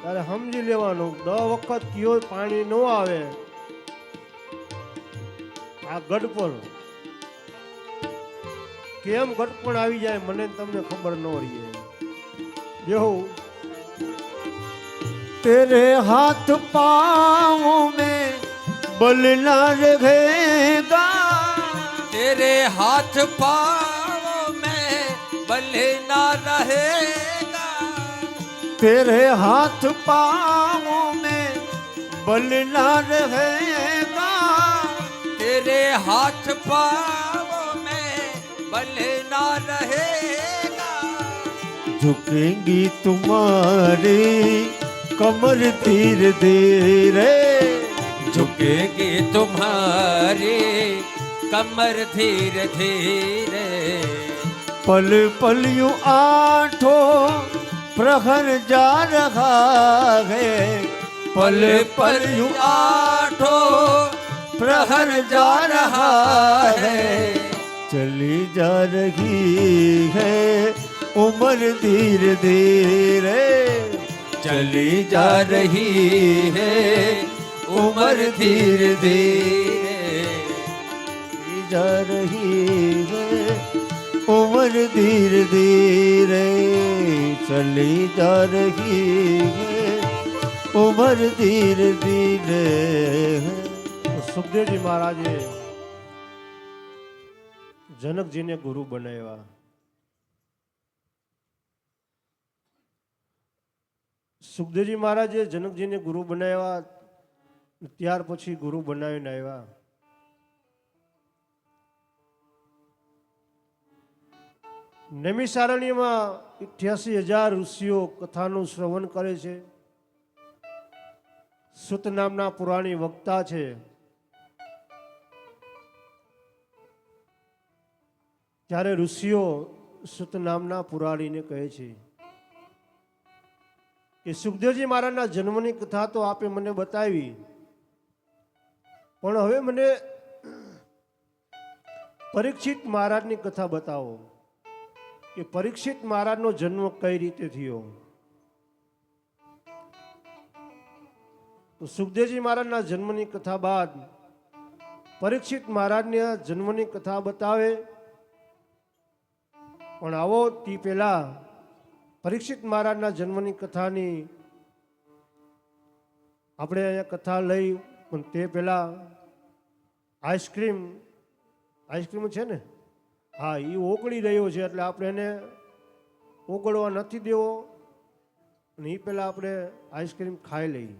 ત્યારે સમજી લેવાનું 10 વખત કયો પાણી ન આવે આ ગડપણ કેમ ગડપણ આવી જાય મને તમને ખબર ન રહી જેવું तेरे हाथ पाँव में बल ना रहेगा, तेरे हाथ पाँव में बल ना रहेगा, तेरे हाथ पाँव में बल ना रहेगा, तेरे हाथ पाँव में बल ना रहेगा, झुकेंगी तुम्हारी कमर धीरे धीरे, झुकेगी तुम्हारी कमर धीरे धीरे, पल पल यूं आठों प्रहर जा रहा है, पल पल यूं आठों प्रहर जा रहा है, चली जा रही है उम्र धीरे धीरे, चली जा रही है उम्र धीरे धीरे, जा रही है उम्र धीरे धीरे, चली जा रही है उम्र धीरे धीरे। સુખદેવ જી મહારાજે જનકજીને ગુરુ બનાવ્યા. સુખદેવજી મહારાજે જનકજીને ગુરુ બનાવ્યા, ત્યાર પછી ગુરુ બનાવીને આવ્યા. નૈમિષારણ્યમાં 88,000 ઋષિઓ કથાનું શ્રવણ કરે છે. સુત નામના પુરાણી વક્તા છે. ત્યારે ઋષિઓ સુત નામના પુરાણીને કહે છે કે સુખદેવજી મહારાજના જન્મની કથા તો આપે મને બતાવી, પણ હવે મને પરીક્ષિત મહારાજની કથા બતાવો કે પરીક્ષિત મહારાજનો જન્મ કઈ રીતે થયો. તો સુખદેવજી મહારાજના જન્મની કથા બાદ પરીક્ષિત મહારાજના જન્મની કથા બતાવે. પણ આવો તે પહેલા પરીક્ષિત મહારાજના જન્મની કથાની આપણે અહીંયા કથા લઈ, પણ તે પહેલા આઈસ્ક્રીમ છે ને, હા એ ઓગળી રહ્યો છે એટલે આપણે એને ઓગળવા નથી દેવો, અને એ પહેલાં આપણે આઈસ્ક્રીમ ખાઈ લઈએ.